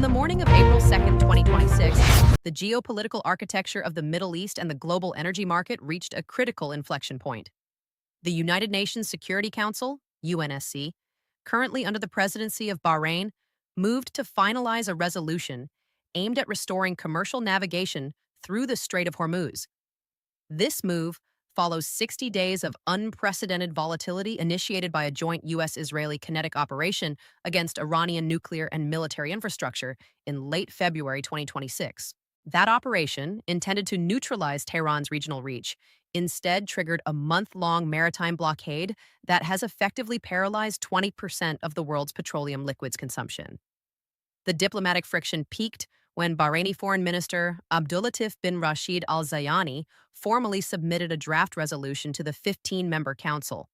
On the morning of April 2nd, 2026, the geopolitical architecture of the Middle East and the global energy market reached a critical inflection point. The United Nations Security Council, UNSC, currently under the presidency of Bahrain, moved to finalize a resolution aimed at restoring commercial navigation through the Strait of Hormuz. This move follows 60 days of unprecedented volatility initiated by a joint U.S.-Israeli kinetic operation against Iranian nuclear and military infrastructure in late February 2026. That operation, intended to neutralize Tehran's regional reach, instead triggered a month-long maritime blockade that has effectively paralyzed 20% of the world's petroleum liquids consumption. The diplomatic friction peaked when Bahraini Foreign Minister Abdulatif bin Rashid Al Zayani formally submitted a draft resolution to the 15-member council.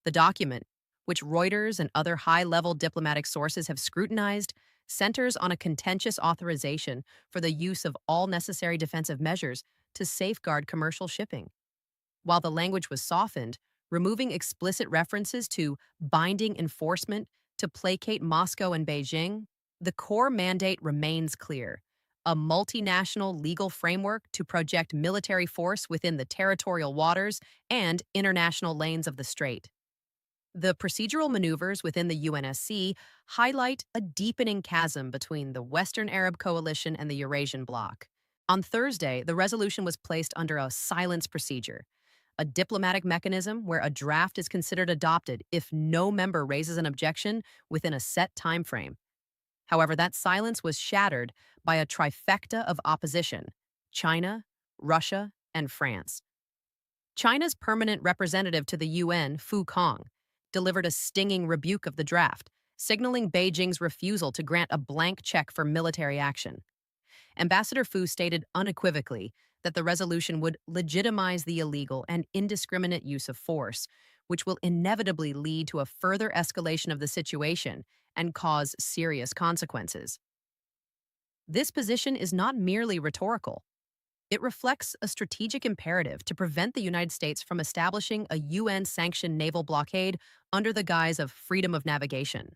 The document, which Reuters and other high-level diplomatic sources have scrutinized, centers on a contentious authorization for the use of all necessary defensive measures to safeguard commercial shipping. While the language was softened, removing explicit references to binding enforcement to placate Moscow and Beijing, the core mandate remains clear: a multinational legal framework to project military force within the territorial waters and international lanes of the strait. The procedural maneuvers within the UNSC highlight a deepening chasm between the Western Arab coalition and the Eurasian bloc. On Thursday, the resolution was placed under a silence procedure, a diplomatic mechanism where a draft is considered adopted if no member raises an objection within a set time frame. However, that silence was shattered by a trifecta of opposition: China, Russia, and France. China's permanent representative to the UN, Fu Cong, delivered a stinging rebuke of the draft, signaling Beijing's refusal to grant a blank check for military action. Ambassador Fu stated unequivocally that the resolution would legitimize the illegal and indiscriminate use of force, which will inevitably lead to a further escalation of the situation and cause serious consequences. This position is not merely rhetorical. It reflects a strategic imperative to prevent the United States from establishing a UN-sanctioned naval blockade under the guise of freedom of navigation.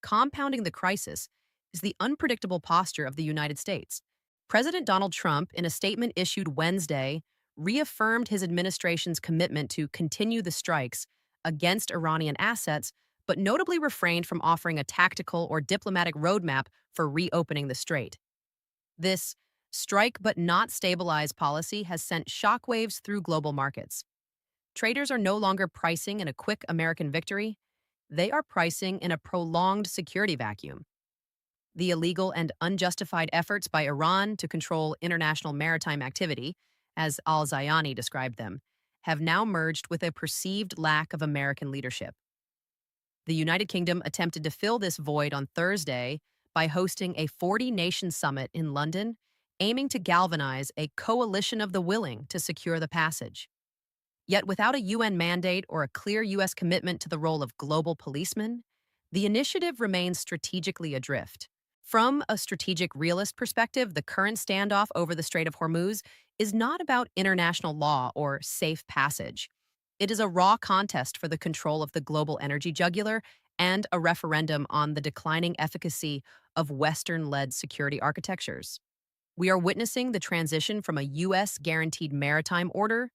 Compounding the crisis is the unpredictable posture of the United States. President Donald Trump, in a statement issued Wednesday, reaffirmed his administration's commitment to continue the strikes against Iranian assets, but notably refrained from offering a tactical or diplomatic roadmap for reopening the strait. This strike but not stabilize policy has sent shockwaves through global markets. Traders are no longer pricing in a quick American victory. They are pricing in a prolonged security vacuum. The illegal and unjustified efforts by Iran to control international maritime activity, as al-Zayani described them, have now merged with a perceived lack of American leadership. The United Kingdom attempted to fill this void on Thursday by hosting a 40-nation summit in London, aiming to galvanize a coalition of the willing to secure the passage. Yet without a UN mandate or a clear U.S. commitment to the role of global policeman, the initiative remains strategically adrift. From a strategic realist perspective, the current standoff over the Strait of Hormuz is not about international law or safe passage. It is a raw contest for the control of the global energy jugular and a referendum on the declining efficacy of Western-led security architectures. We are witnessing the transition from a U.S.-guaranteed maritime order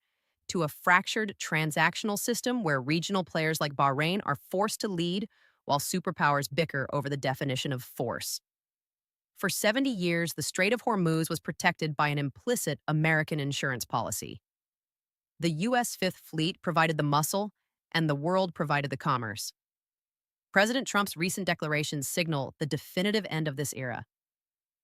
to a fractured transactional system where regional players like Bahrain are forced to lead while superpowers bicker over the definition of force. For 70 years, the Strait of Hormuz was protected by an implicit American insurance policy. The U.S. Fifth Fleet provided the muscle, and the world provided the commerce. President Trump's recent declarations signal the definitive end of this era.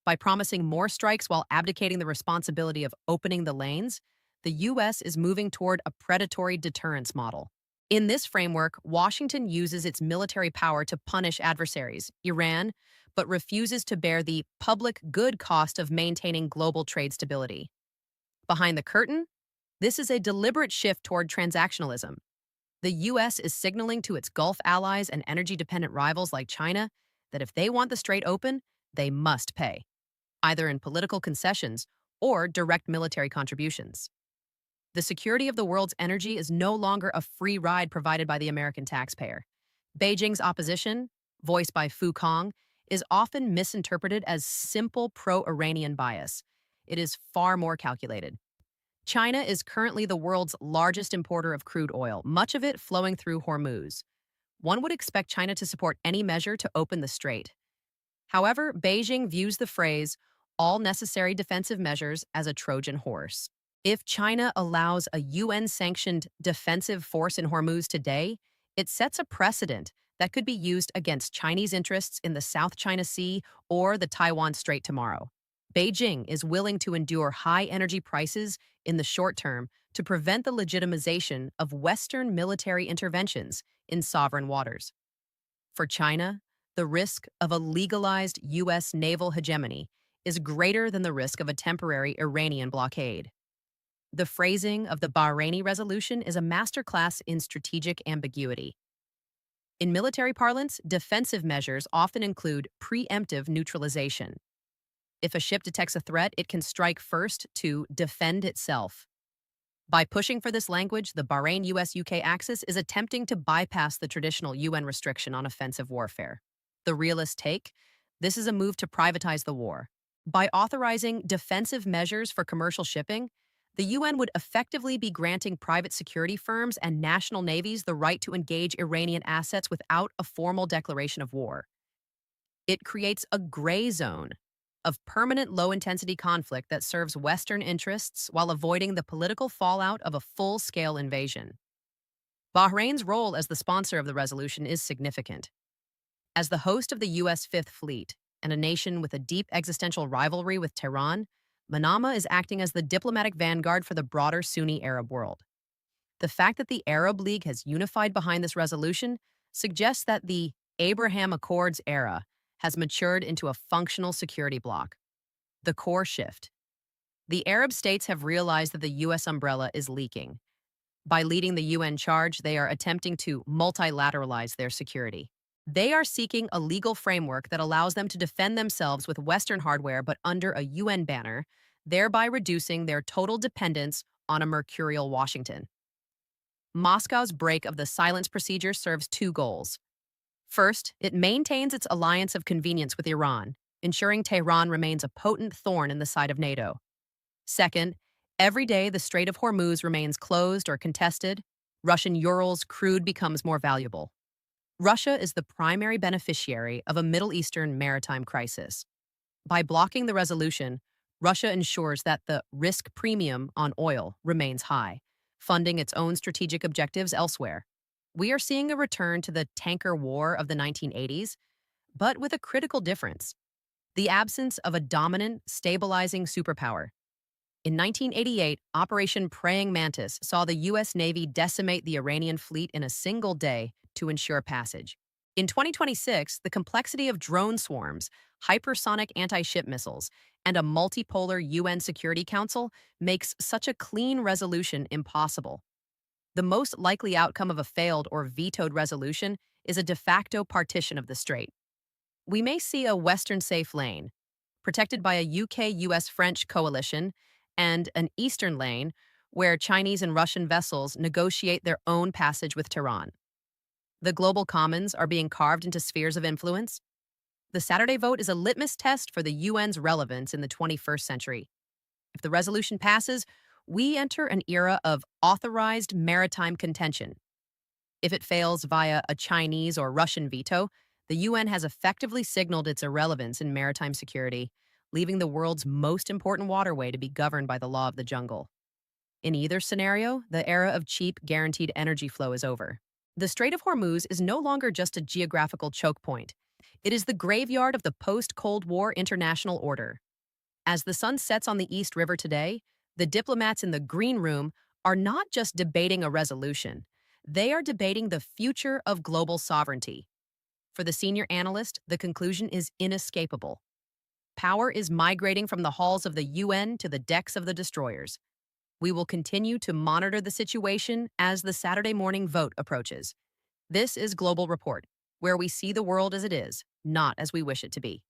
By promising more strikes while abdicating the responsibility of opening the lanes, the U.S. is moving toward a predatory deterrence model. In this framework, Washington uses its military power to punish adversaries, Iran, but refuses to bear the public good cost of maintaining global trade stability. Behind the curtain, this is a deliberate shift toward transactionalism. The U.S. is signaling to its Gulf allies and energy-dependent rivals like China that if they want the strait open, they must pay, either in political concessions or direct military contributions. The security of the world's energy is no longer a free ride provided by the American taxpayer. Beijing's opposition, voiced by Fu Cong, is often misinterpreted as simple pro-Iranian bias. It is far more calculated. China is currently the world's largest importer of crude oil, much of it flowing through Hormuz. One would expect China to support any measure to open the strait. However, Beijing views the phrase, all necessary defensive measures, as a Trojan horse. If China allows a UN-sanctioned defensive force in Hormuz today, it sets a precedent that could be used against Chinese interests in the South China Sea or the Taiwan Strait tomorrow. Beijing is willing to endure high energy prices in the short term to prevent the legitimization of Western military interventions in sovereign waters. For China, the risk of a legalized U.S. naval hegemony is greater than the risk of a temporary Iranian blockade. The phrasing of the Bahraini Resolution is a masterclass in strategic ambiguity. In military parlance, defensive measures often include preemptive neutralization. If a ship detects a threat, it can strike first to defend itself. By pushing for this language, the Bahrain US-UK axis is attempting to bypass the traditional UN restriction on offensive warfare. The realist take, this is a move to privatize the war. By authorizing defensive measures for commercial shipping, the UN would effectively be granting private security firms and national navies the right to engage Iranian assets without a formal declaration of war. It creates a gray zone of permanent low-intensity conflict that serves Western interests while avoiding the political fallout of a full-scale invasion. Bahrain's role as the sponsor of the resolution is significant. As the host of the U.S. Fifth Fleet and a nation with a deep existential rivalry with Tehran, Manama is acting as the diplomatic vanguard for the broader Sunni Arab world. The fact that the Arab League has unified behind this resolution suggests that the Abraham Accords era has matured into a functional security bloc. The core shift. The Arab states have realized that the U.S. umbrella is leaking. By leading the UN charge, they are attempting to multilateralize their security. They are seeking a legal framework that allows them to defend themselves with Western hardware but under a UN banner, thereby reducing their total dependence on a mercurial Washington. Moscow's break of the silence procedure serves two goals. First, it maintains its alliance of convenience with Iran, ensuring Tehran remains a potent thorn in the side of NATO. Second, every day the Strait of Hormuz remains closed or contested, Russian Urals crude becomes more valuable. Russia is the primary beneficiary of a Middle Eastern maritime crisis. By blocking the resolution, Russia ensures that the risk premium on oil remains high, funding its own strategic objectives elsewhere. We are seeing a return to the tanker war of the 1980s, but with a critical difference: the absence of a dominant, stabilizing superpower. In 1988, Operation Praying Mantis saw the U.S. Navy decimate the Iranian fleet in a single day to ensure passage. In 2026, the complexity of drone swarms, hypersonic anti-ship missiles, and a multipolar UN Security Council makes such a clean resolution impossible. The most likely outcome of a failed or vetoed resolution is a de facto partition of the strait. We may see a Western safe lane, protected by a UK-US-French coalition, and an Eastern lane where Chinese and Russian vessels negotiate their own passage with Tehran. The global commons are being carved into spheres of influence. The Saturday vote is a litmus test for the UN's relevance in the 21st century. If the resolution passes, we enter an era of authorized maritime contention. If it fails via a Chinese or Russian veto, the UN has effectively signaled its irrelevance in maritime security, leaving the world's most important waterway to be governed by the law of the jungle. In either scenario, the era of cheap, guaranteed energy flow is over. The Strait of Hormuz is no longer just a geographical choke point. It is the graveyard of the post-Cold War international order. As the sun sets on the East River today, the diplomats in the Green Room are not just debating a resolution. They are debating the future of global sovereignty. For the senior analyst, the conclusion is inescapable. Power is migrating from the halls of the UN to the decks of the destroyers. We will continue to monitor the situation as the Saturday morning vote approaches. This is Global Report, where we see the world as it is, not as we wish it to be.